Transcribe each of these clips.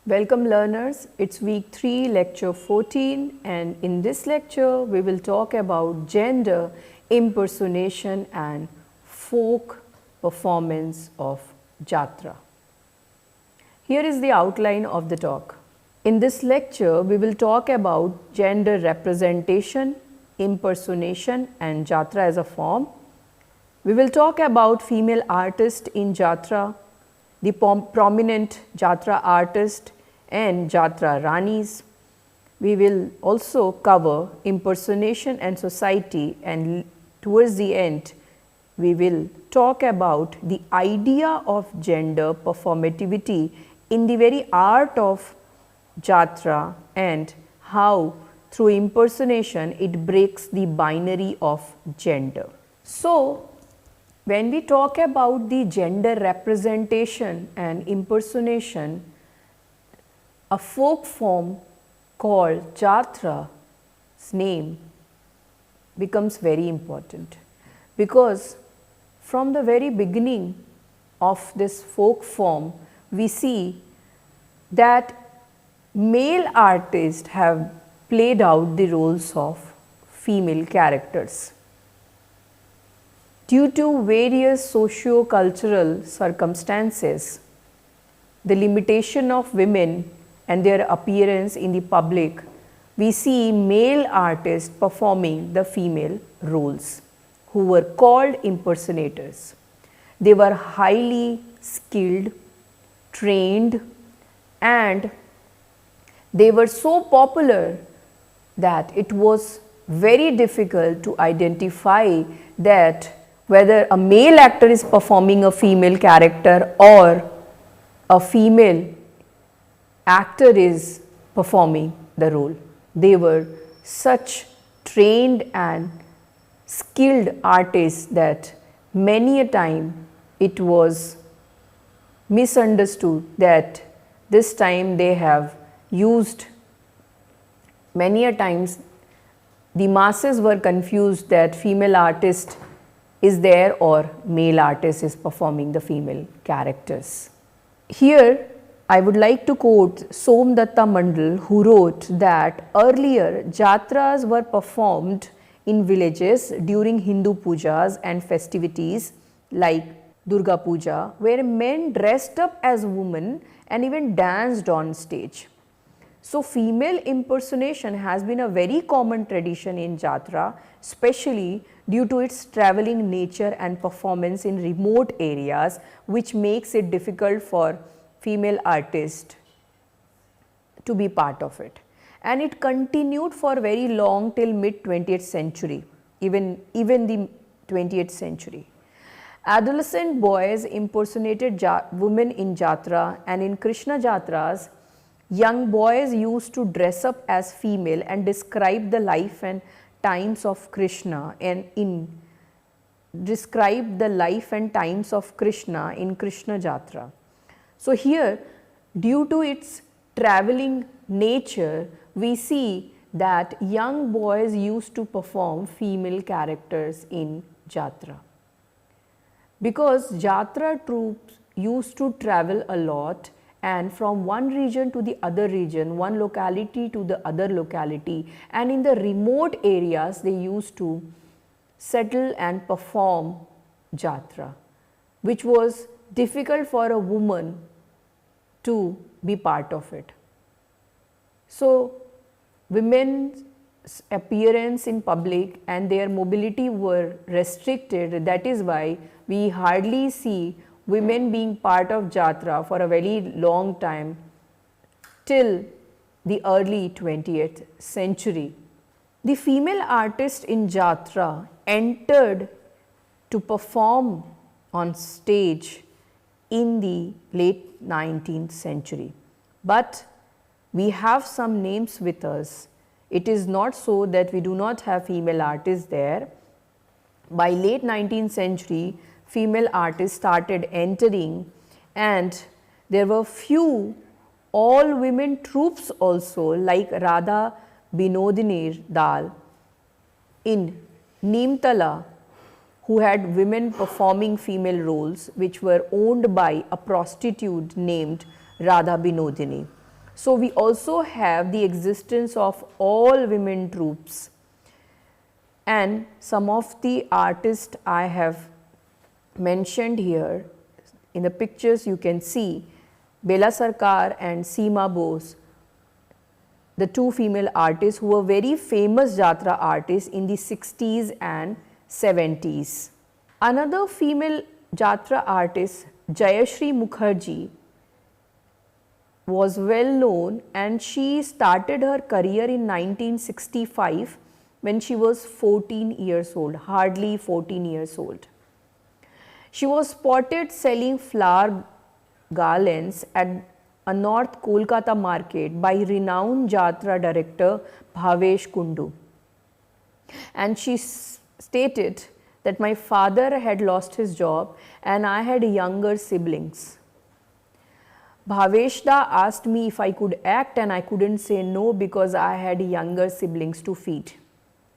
Welcome learners, it's week 3 lecture 14 and in this lecture we will talk about gender, impersonation and folk performance of Jatra. Here is the outline of the talk. In this lecture we will talk about gender representation, impersonation and Jatra as a form. We will talk about female artists in Jatra, the prominent Jatra artist and Jatra Ranis. We will also cover impersonation and society, and towards the end we will talk about the idea of gender performativity in the very art of Jatra and how through impersonation it breaks the binary of gender. So, when we talk about the gender representation and impersonation, a folk form called Jatra's name becomes very important, because from the very beginning of this folk form we see that male artists have played out the roles of female characters. Due to various socio-cultural circumstances, the limitation of women and their appearance in the public, we see male artists performing the female roles, who were called impersonators. They were highly skilled, trained, and they were so popular that it was very difficult to identify that whether a male actor is performing a female character or a female actor is performing the role. They were such trained and skilled artists that many a time it was misunderstood that this time they have used, many a times the masses were confused that female artist is there or male artist is performing the female characters. Here I would like to quote Somdatta Mandal, who wrote that earlier Jatras were performed in villages during Hindu pujas and festivities like Durga Puja, where men dressed up as women and even danced on stage. So, female impersonation has been a very common tradition in Jatra, especially due to its travelling nature and performance in remote areas, which makes it difficult for female artists to be part of it. And it continued for very long till mid 20th century, even the 20th century. Adolescent boys impersonated women in Jatra, and in Krishna Jatras, young boys used to dress up as female and describe the life and times of Krishna, and describe the life and times of Krishna in Krishna Jatra. So here, due to its travelling nature, we see that young boys used to perform female characters in Jatra. Because Jatra troops used to travel a lot, and from one region to the other region, one locality to the other locality, and in the remote areas they used to settle and perform Jatra, which was difficult for a woman to be part of it. So, women's appearance in public and their mobility were restricted. That is why we hardly see women being part of Jatra for a very long time till the early 20th century. The female artists in Jatra entered to perform on stage in the late 19th century, but we have some names with us. It is not so that we do not have female artists there. By late 19th century, female artists started entering, and there were few all women troops also, like Radha Binodini Dal in Neemtala, who had women performing female roles, which were owned by a prostitute named Radha Binodini. So we also have the existence of all women troupes, and some of the artists I have mentioned here in the pictures you can see Bela Sarkar and Seema Bose, the two female artists who were very famous Jatra artists in the 60s and 70s. Another female Jatra artist, Jayashree Mukherjee, was well known, and she started her career in 1965 when she was 14 years old, hardly 14 years old. She was spotted selling flower garlands at a North Kolkata market by renowned Jatra director Bhavesh Kundu. And she stated that my father had lost his job and I had younger siblings. Bhaveshda asked me if I could act, and I couldn't say no because I had younger siblings to feed.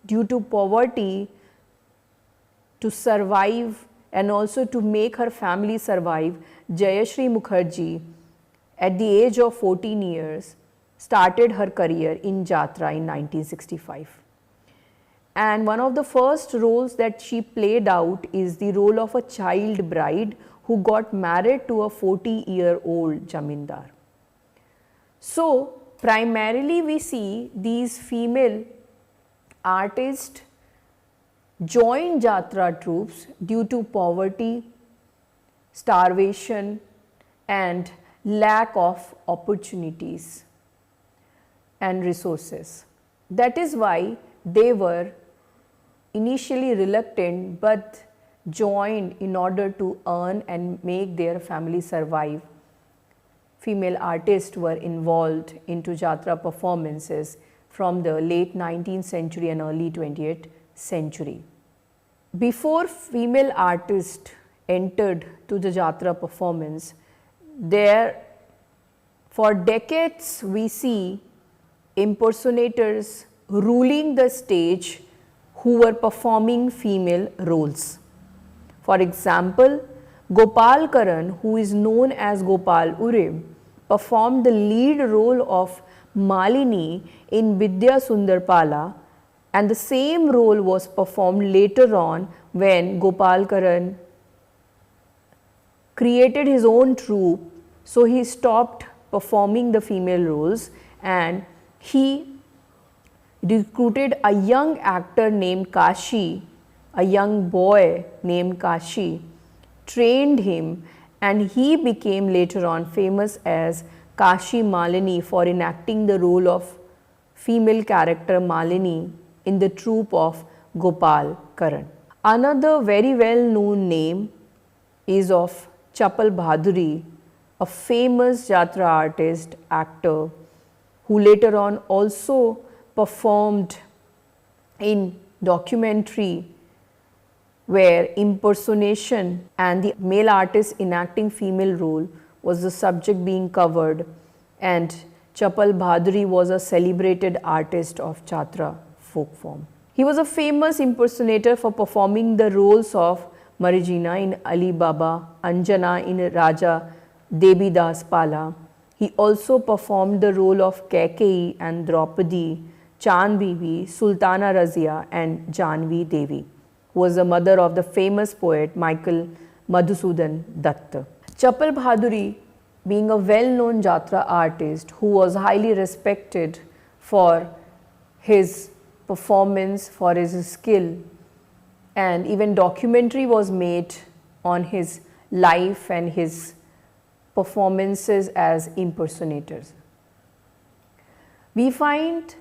Due to poverty, to survive and also to make her family survive, Jayashree Mukherjee, at the age of 14 years, started her career in Jatra in 1965. And one of the first roles that she played out is the role of a child bride who got married to a 40-year-old Jamindar. So, primarily we see these female artists join Jatra troupes due to poverty, starvation and lack of opportunities and resources. That is why they were initially reluctant but joined in order to earn and make their family survive. Female artists were involved into Jatra performances from the late 19th century and early 20th century. Before female artists entered to the Jatra performance, for decades we see impersonators ruling the stage who were performing female roles. For example, Gopal Karan, who is known as Gopal Ure, performed the lead role of Malini in Vidya Sundarpala, and the same role was performed later on when Gopal Karan created his own troupe. So he stopped performing the female roles and he recruited a young actor named Kashi, a young boy named Kashi, trained him, and he became later on famous as Kashi Malini for enacting the role of female character Malini in the troupe of Gopal Karan. Another very well known name is of Chapal Bhaduri, a famous Jatra artist, actor, who later on also performed in documentary where impersonation and the male artist enacting female role was the subject being covered, and Chapal Bhaduri was a celebrated artist of Jatra folk form. He was a famous impersonator for performing the roles of Marijina in Ali Baba, Anjana in Raja Debidas Pala. He also performed the role of Kaikeyi and Draupadi, Chand Bibi, Sultana Razia and Janvi Devi, who was the mother of the famous poet Michael Madhusudan Datta. Chapal Bhaduri, being a well-known Jatra artist who was highly respected for his performance, for his skill, and even documentary was made on his life and his performances as impersonators. We find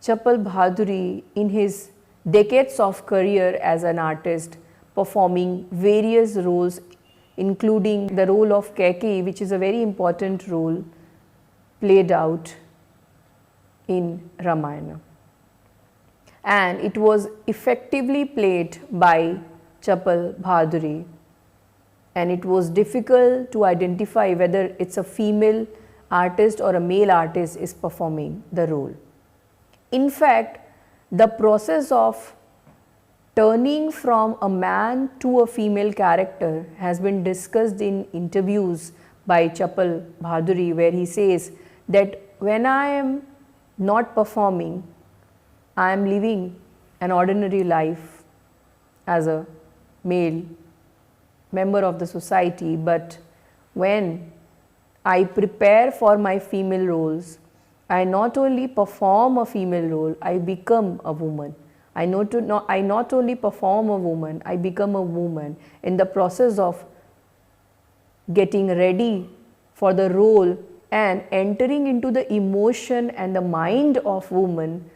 Chapal Bhaduri in his decades of career as an artist performing various roles, including the role of Kaikeyi, which is a very important role played out in Ramayana. And it was effectively played by Chapal Bhaduri, and it was difficult to identify whether it's a female artist or a male artist is performing the role. In fact, the process of turning from a man to a female character has been discussed in interviews by Chapal Bhaduri, where he says that when I am not performing, I am living an ordinary life as a male member of the society, but when I prepare for my female roles, I not only perform a female role, I become a woman. I not only perform a woman, I become a woman in the process of getting ready for the role and entering into the emotion and the mind of woman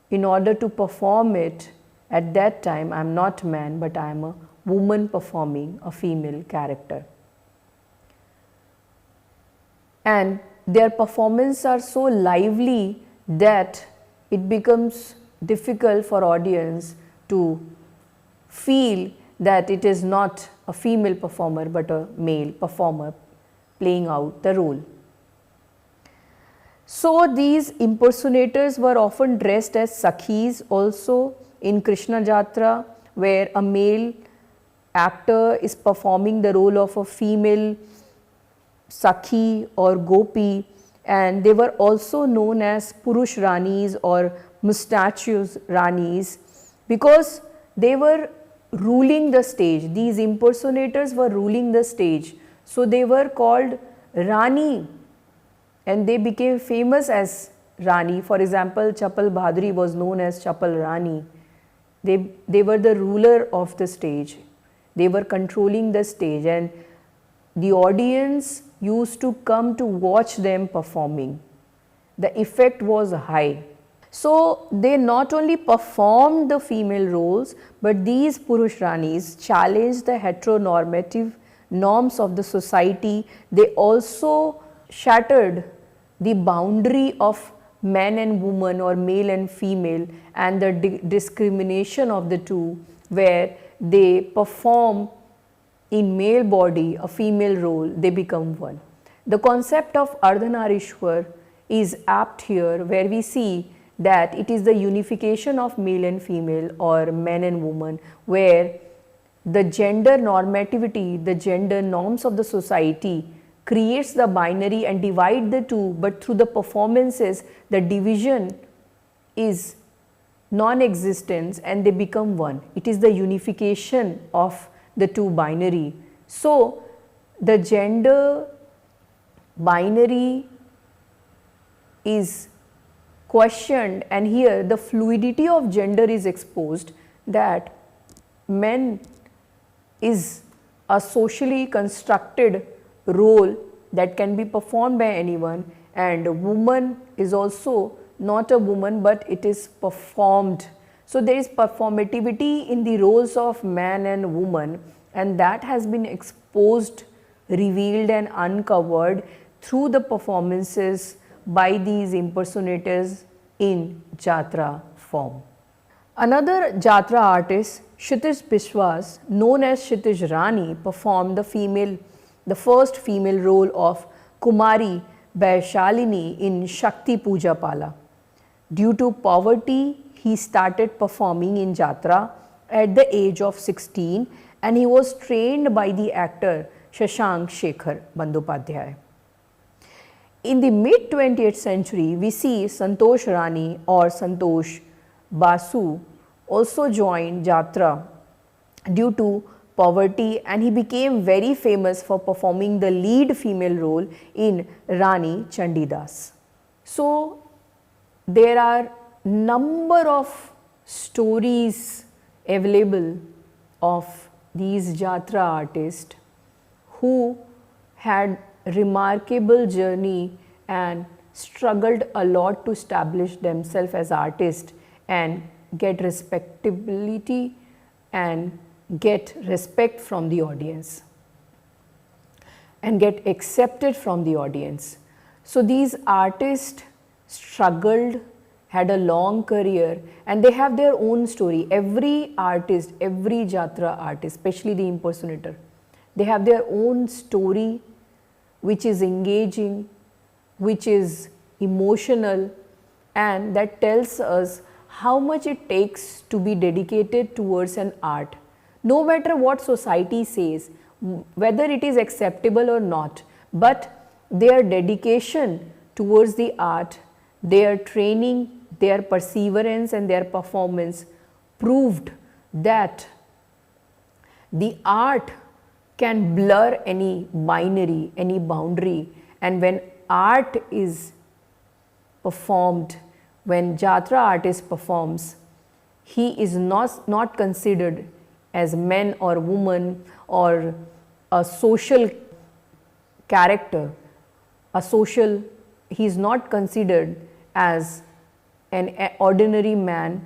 in order to perform it. At that time, I am not man, but I am a woman performing a female character. And their performances are so lively that it becomes difficult for audience to feel that it is not a female performer but a male performer playing out the role. So these impersonators were often dressed as Sakhis also in Krishna Jatra, where a male actor is performing the role of a female Sakhi or Gopi, and they were also known as Purush Ranis or Mustachios Ranis because they were ruling the stage. These impersonators were ruling the stage. So they were called Rani and they became famous as Rani. For example, Chapal Bhadri was known as Chapal Rani. They were the ruler of the stage. They were controlling the stage and the audience used to come to watch them performing. The effect was high. So they not only performed the female roles, but these Purush Ranis challenged the heteronormative norms of the society. They also shattered the boundary of man and woman or male and female and the discrimination of the two, where they perform in male body a female role, they become one. The concept of Ardhanarishwar is apt here, where we see that it is the unification of male and female or man and woman, where the gender normativity, the gender norms of the society creates the binary and divide the two, but through the performances the division is non-existence and they become one. It is the unification of the two binary. So the gender binary is questioned, and here the fluidity of gender is exposed, that men is a socially constructed role that can be performed by anyone, and woman is also not a woman but it is performed. So there is performativity in the roles of man and woman, and that has been exposed, revealed and uncovered through the performances by these impersonators in Jatra form. Another Jatra artist, Kshitij Biswas, known as Kshitij Rani, performed the first female role of Kumari Vaishalini in Shakti Puja Pala. Due to poverty, he started performing in Jatra at the age of 16 and he was trained by the actor Shashank Shekhar Bandyopadhyay. In the mid 20th century, we see Santosh Rani or Santosh Basu also joined Jatra due to poverty, and he became very famous for performing the lead female role in Rani Chandidas. So there are number of stories available of these Jatra artists who had remarkable journey and struggled a lot to establish themselves as artists and get respectability and get respect from the audience and get accepted from the audience. So these artists struggled, had a long career, and they have their own story. Every artist, every Jatra artist, especially the impersonator, they have their own story which is engaging, which is emotional, and that tells us how much it takes to be dedicated towards an art. No matter what society says, whether it is acceptable or not, but their dedication towards the art, their training, their perseverance and their performance proved that the art can blur any binary, any boundary, and when art is performed, when Jatra artist performs, he is not considered as man or woman or a social character, he is not considered as an ordinary man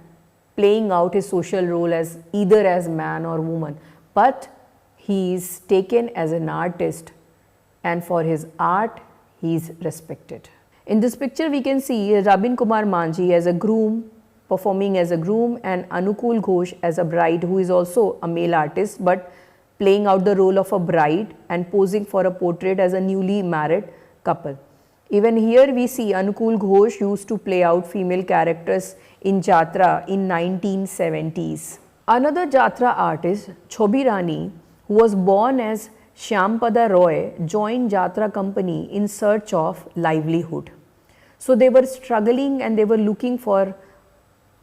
playing out his social role as either as man or woman, but he is taken as an artist, and for his art he is respected. In this picture we can see Rabin Kumar Manji as a groom, performing as a groom, and Anukul Ghosh as a bride, who is also a male artist but playing out the role of a bride and posing for a portrait as a newly married couple. Even here we see Anukul Ghosh used to play out female characters in Jatra in 1970s. Another Jatra artist, Chobi Rani, who was born as Shyampada Roy, joined Jatra company in search of livelihood. So they were struggling and they were looking for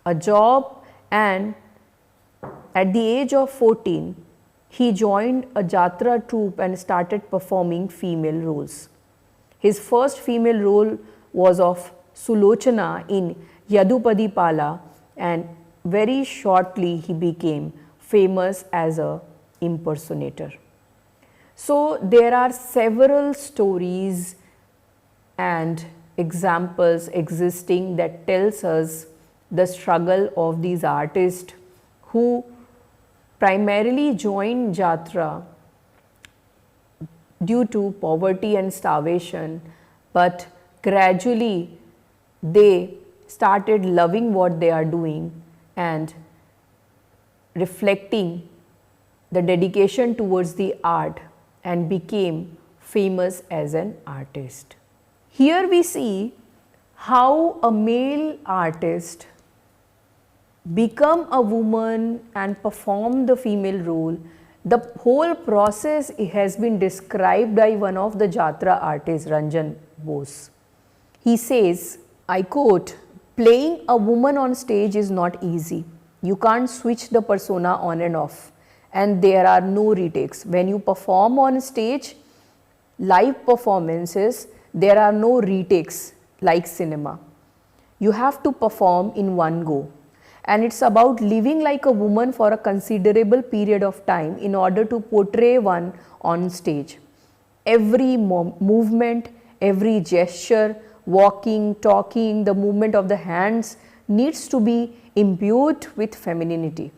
a job, and at the age of 14, he joined a Jatra troupe and started performing female roles. His first female role was of Sulochana in Yadupadi Pala, and very shortly he became famous as a impersonator. So there are several stories and examples existing that tells us the struggle of these artists who primarily joined Jatra due to poverty and starvation, but gradually they started loving what they are doing and reflecting the dedication towards the art and became famous as an artist. Here we see how a male artist become a woman and perform the female role. The whole process has been described by one of the Jatra artists, Ranjan Bose. He says, I quote, "Playing a woman on stage is not easy. You can't switch the persona on and off, and there are no retakes. When you perform on stage, live performances, there are no retakes like cinema. You have to perform in one go. And it's about living like a woman for a considerable period of time in order to portray one on stage. Every movement, every gesture, walking, talking, the movement of the hands needs to be imbued with femininity.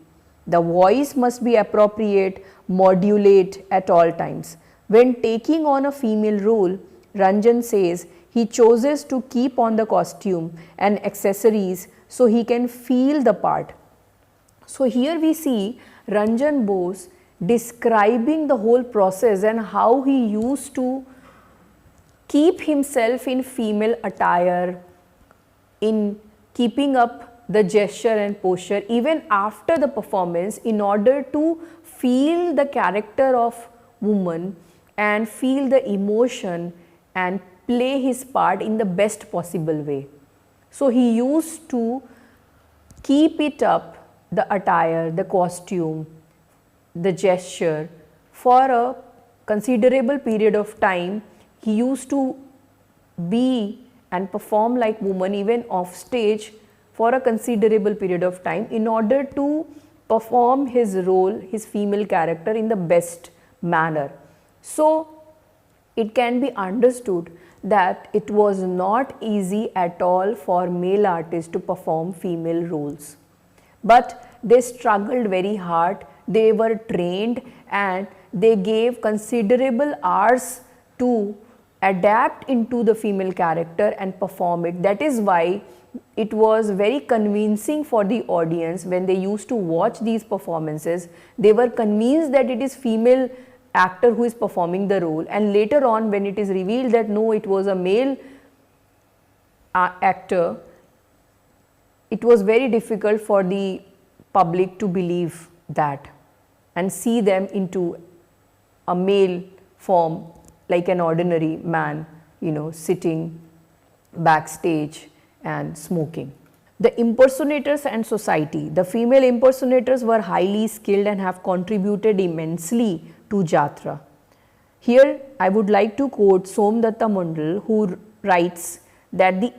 The voice must be appropriate, modulate at all times. When taking on a female role, Ranjan says he chooses to keep on the costume and accessories so he can feel the part." So here we see Ranjan Bose describing the whole process and how he used to keep himself in female attire, in keeping up the gesture and posture even after the performance in order to feel the character of woman and feel the emotion and play his part in the best possible way. So he used to keep it up, the attire, the costume, the gesture for a considerable period of time. He used to be and perform like woman even off stage for a considerable period of time in order to perform his role, his female character in the best manner. So it can be understood that it was not easy at all for male artists to perform female roles. But they struggled very hard, they were trained and they gave considerable hours to adapt into the female character and perform it. That is why it was very convincing for the audience when they used to watch these performances. They were convinced that it is female actor who is performing the role, and later on when it is revealed that no, it was a male actor, it was very difficult for the public to believe that and see them into a male form like an ordinary man, sitting backstage and smoking. The impersonators and society. The female impersonators were highly skilled and have contributed immensely to Jatra. Here I would like to quote Somdatta Mandal, who writes that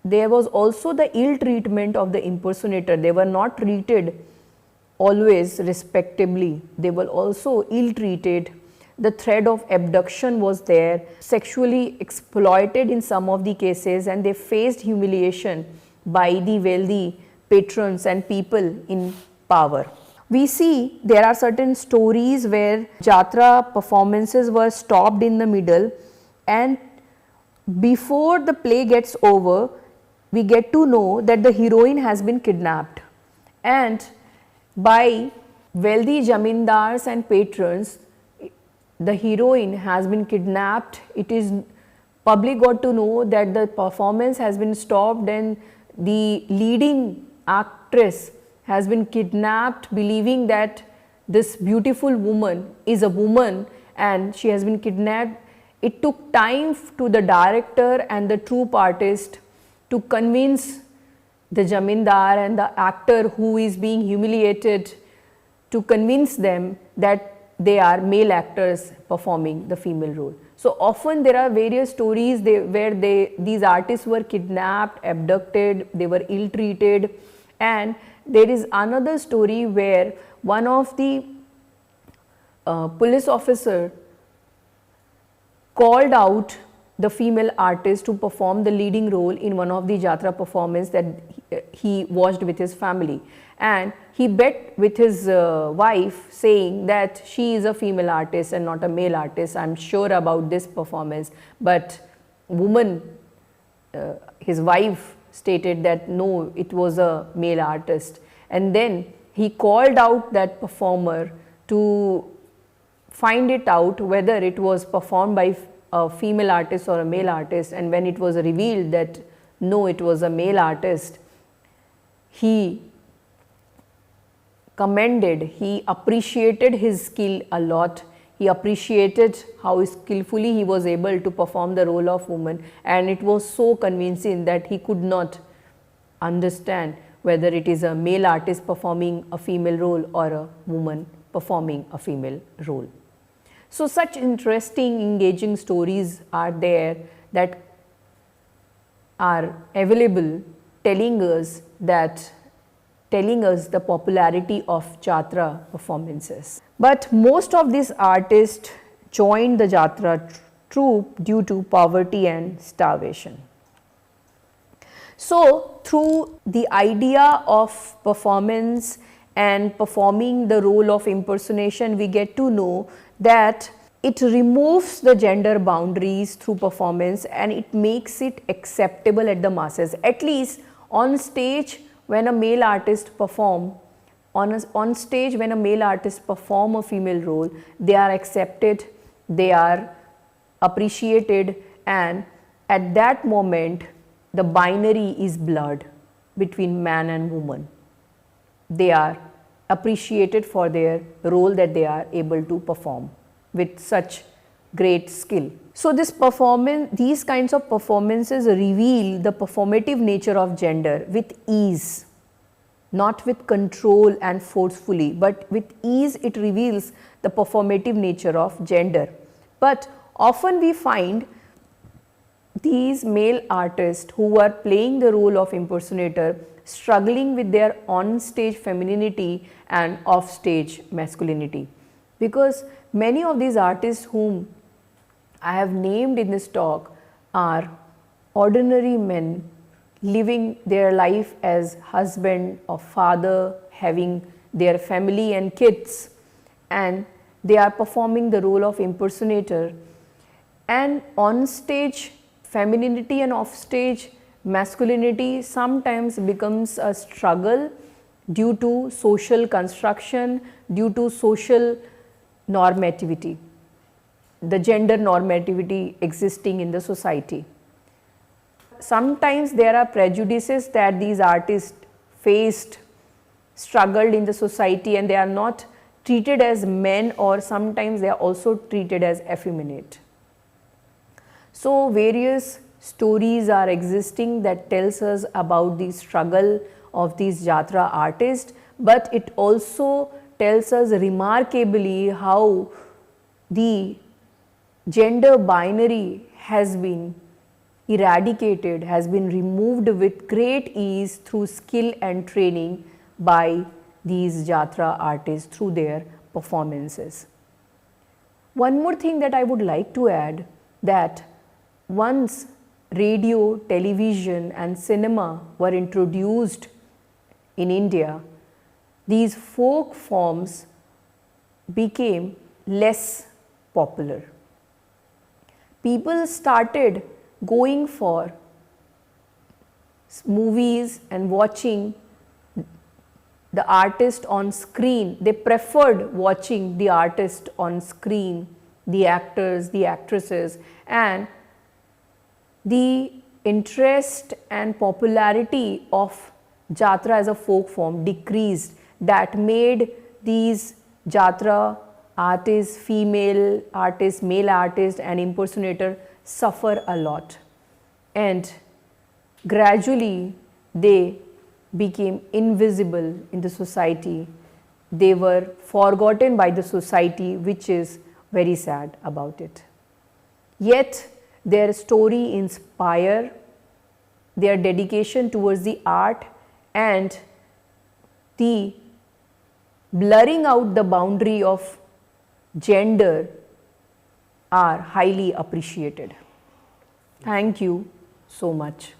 there was also the ill treatment of the impersonator. They were not treated always respectably, they were also ill treated. The threat of abduction was there, sexually exploited in some of the cases, and they faced humiliation by the wealthy patrons and people in power. We see there are certain stories where Jatra performances were stopped in the middle, and before the play gets over, we get to know that the heroine has been kidnapped, and by wealthy jamindars and patrons, the heroine has been kidnapped. It is public got to know that the performance has been stopped and the leading actress has been kidnapped, believing that this beautiful woman is a woman and she has been kidnapped. It took time to the director and the troupe artist to convince the jamindar and the actor who is being humiliated, to convince them that they are male actors performing the female role. So often there are various stories where these artists were kidnapped, abducted, they were ill treated, and there is another story where one of the police officer called out the female artist to perform the leading role in one of the Jatra performance that he watched with his family, and he bet with his wife saying that she is a female artist and not a male artist. I am sure about this performance, but his wife stated that no, it was a male artist, and then he called out that performer to find it out whether it was performed by a female artist or a male artist, and when it was revealed that no, it was a male artist, he commended, he appreciated his skill a lot. He appreciated how skillfully he was able to perform the role of woman, and it was so convincing that he could not understand whether it is a male artist performing a female role or a woman performing a female role. So such interesting, engaging stories are there that are available, telling us the popularity of Jatra performances. But most of these artists joined the Jatra troupe due to poverty and starvation. So through the idea of performance and performing the role of impersonation, we get to know that it removes the gender boundaries through performance and it makes it acceptable at the masses. At least on stage, when a male artist perform on stage, when a male artist perform a female role, they are accepted, they are appreciated, and at that moment the binary is blurred between man and woman. They are appreciated for their role that they are able to perform with such great skill. So these kinds of performances reveal the performative nature of gender with ease, not with control and forcefully, but with ease it reveals the performative nature of gender. But often we find these male artists who are playing the role of impersonator struggling with their on-stage femininity and off-stage masculinity, because many of these artists whom I have named in this talk are ordinary men living their life as husband or father, having their family and kids, and they are performing the role of impersonator, and on-stage femininity and off-stage masculinity sometimes becomes a struggle due to social construction, due to social normativity, the gender normativity existing in the society. Sometimes there are prejudices that these artists faced, struggled in the society, and they are not treated as men, or sometimes they are also treated as effeminate. So various stories are existing that tells us about the struggle of these Jatra artists, but it also tells us remarkably how the gender binary has been eradicated, has been removed with great ease through skill and training by these Jatra artists through their performances. One more thing that I would like to add, that once radio, television and cinema were introduced in India, these folk forms became less popular. People started going for movies and watching the artist on screen. They preferred watching the artist on screen, the actors, the actresses, and the interest and popularity of Jatra as a folk form decreased. That made these Jatra artists, female artists, male artists and impersonator suffer a lot, and gradually they became invisible in the society. They were forgotten by the society, which is very sad about it. Yet their story inspire, their dedication towards the art and the blurring out the boundary of gender are highly appreciated. Thank you so much.